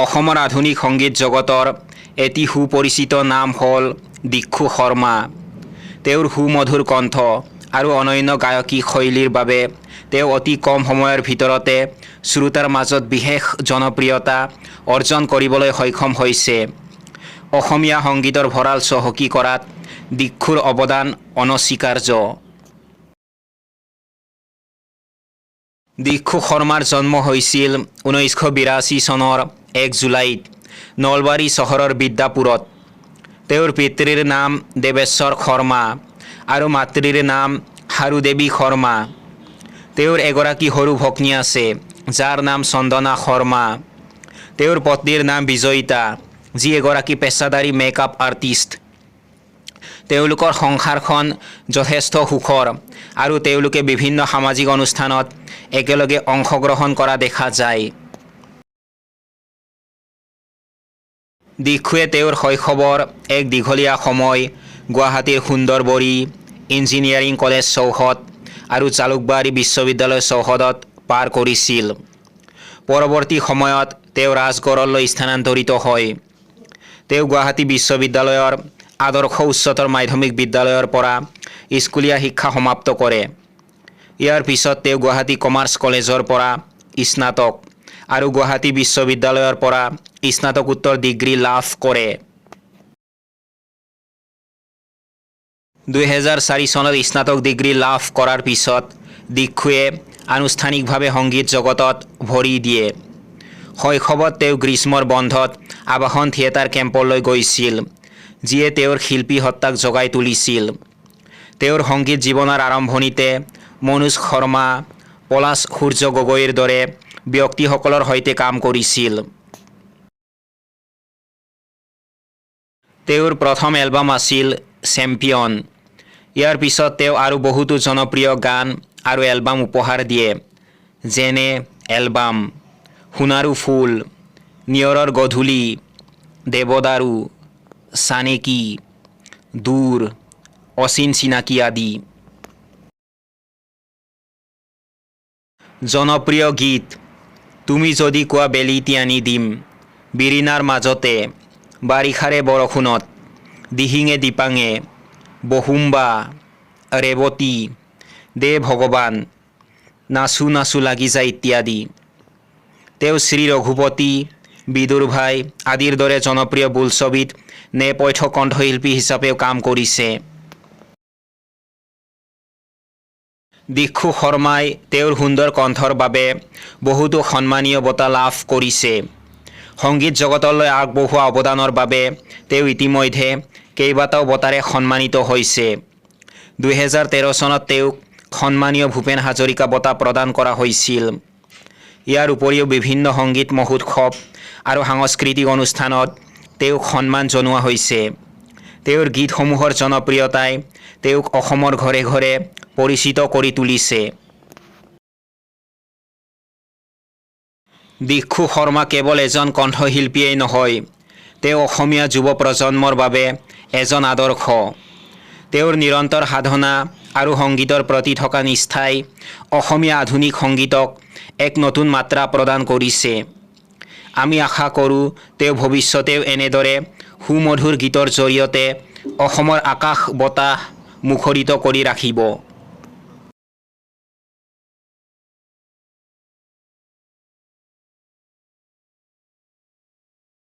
অসমৰ আধুনিক সংগীত জগতৰ এটি সুপৰিচিত নাম হ'ল দীক্ষু শৰ্মা। তেওঁৰ সুমধুৰ কণ্ঠ আৰু অনন্য গায়কী শৈলীৰ বাবে তেওঁ অতি কম সময়ৰ ভিতৰতে শ্ৰোতাৰ মাজত বিশেষ জনপ্ৰিয়তা অৰ্জন কৰিবলৈ সক্ষম হৈছে। অসমীয়া সংগীতৰ ভঁৰাল চহকী কৰাত দীক্ষুৰ অৱদান অনস্বীকাৰ্য। দীক্ষু শৰ্মাৰ জন্ম হৈছিল 1982 চনৰ 1 জুলাইত নলবাৰী চহৰৰ বিদ্যাপুৰত। তেওঁৰ পিতৃৰ নাম দেৱেশ্বৰ শৰ্মা আৰু মাতৃৰ নাম হাৰুদেৱী শৰ্মা। তেওঁৰ এগৰাকী সৰু ভগ্নী আছে যাৰ নাম চন্দনা শৰ্মা। তেওঁৰ পত্নীৰ নাম বিজয়িতা, যি এগৰাকী পেছাদাৰী মেকআপ আৰ্টিষ্ট। তেওঁলোকৰ সংসাৰখন যথেষ্ট সুখৰ আৰু তেওঁলোকে বিভিন্ন সামাজিক অনুষ্ঠানত একেলগে অংশগ্ৰহণ কৰা দেখা যায়। দীক্ষুৱে তেওঁৰ শৈশৱৰ এক দীঘলীয়া সময় গুৱাহাটীৰ সুন্দৰবৰী ইঞ্জিনিয়াৰিং কলেজ চৌহদ আৰু জালুকবাৰী বিশ্ববিদ্যালয় চৌহদত পাৰ কৰিছিল। পৰৱৰ্তী সময়ত তেওঁ ৰাজগড়লৈ স্থানান্তৰিত হয়। তেওঁ গুৱাহাটী বিশ্ববিদ্যালয়ৰ আদৰ্শ উচ্চতৰ মাধ্যমিক বিদ্যালয়ৰ পৰা স্কুলীয়া শিক্ষা সমাপ্ত কৰে। ইয়াৰ পিছত তেওঁ গুৱাহাটী কমাৰ্চ কলেজৰ পৰা স্নাতক আৰু গুৱাহাটী বিশ্ববিদ্যালয়ৰ পৰা স্নাতকোত্তৰ ডিগ্ৰী লাভ কৰে। 2004 চনত স্নাতক ডিগ্ৰী লাভ কৰাৰ পিছত দীক্ষুৱে আনুষ্ঠানিকভাৱে সংগীত জগতত ভৰি দিয়ে। শৈশৱত তেওঁ গ্ৰীষ্মৰ বন্ধত আৱাসন থিয়েটাৰ কেম্পলৈ গৈছিল, যিয়ে তেওঁৰ শিল্পী সত্তাক জগাই তুলিছিল। তেওঁৰ সংগীত জীৱনৰ আৰম্ভণিতে মনোজ শৰ্মা, পলাশ সূৰ্য গগৈৰ দৰে ব্যক্তিসকলৰ সৈতে কাম কৰিছিল। তেওঁৰ প্ৰথম এলবাম আছিল চেম্পিয়ন। ইয়াৰ পিছত তেওঁ আৰু বহুতো জনপ্ৰিয় গান আৰু এলবাম উপহাৰ দিয়ে, যেনে এলবাম সোণাৰু ফুল, নিয়ৰৰ গধূলি, দেৱদাৰু, চানেকি, দূৰ, অচিন চিনাকি আদি। জনপ্ৰিয় গীত তুমি যদি কোৱা বেলিটি আনি দিম, বিৰিণাৰ মাজতে, বাৰিষাৰে বৰষুণত, দিহিঙে দিপাঙে, বহুম্বা, ৰেৱতী, দে ভগৱান, নাচো নাচো লাগি যায় ইত্যাদি। তেওঁ শ্ৰী ৰঘুপতি, বিদুৰ ভাই আদিৰ দৰে জনপ্ৰিয় বোলছবিত নেপথ্য কণ্ঠশিল্পী হিচাপেও কাম কৰিছে। দীক্ষু শৰ্মাই তেওঁৰ সুন্দৰ কণ্ঠৰ বাবে বহুতো সন্মানীয় বঁটা লাভ কৰিছে। সংগীত জগতলৈ আগবঢ়োৱা অৱদানৰ বাবে তেওঁ ইতিমধ্যে কেইবাটাও বঁটাৰে সন্মানিত হৈছে। 2013 চনত তেওঁক সন্মানীয় ভূপেন হাজৰিকা বঁটা প্ৰদান কৰা হৈছিল। ইয়াৰ উপৰিও বিভিন্ন সংগীত মহোৎসৱ আৰু সাংস্কৃতিক অনুষ্ঠানত তেওঁক সন্মান জনোৱা হৈছে। তেওঁৰ গীতসমূহৰ জনপ্ৰিয়তাই তেওঁক অসমৰ ঘৰে ঘৰে পৰিচিত কৰি তুলিছে। দীক্ষু শৰ্মা কেৱল এজন কণ্ঠশিল্পীয়েই নহয়, তেওঁ অসমীয়া যুৱ প্ৰজন্মৰ বাবে এজন আদৰ্শ। তেওঁৰ নিৰন্তৰ সাধনা আৰু সংগীতৰ প্ৰতি থকা নিষ্ঠাই অসমীয়া আধুনিক সংগীতক এক নতুন মাত্ৰা প্ৰদান কৰিছে। আমি আশা কৰোঁ তেওঁ ভৱিষ্যতেও এনেদৰে সুমধুৰ গীতৰ জৰিয়তে অসমৰ আকাশ বতাহ মুখৰিত কৰি ৰাখিব।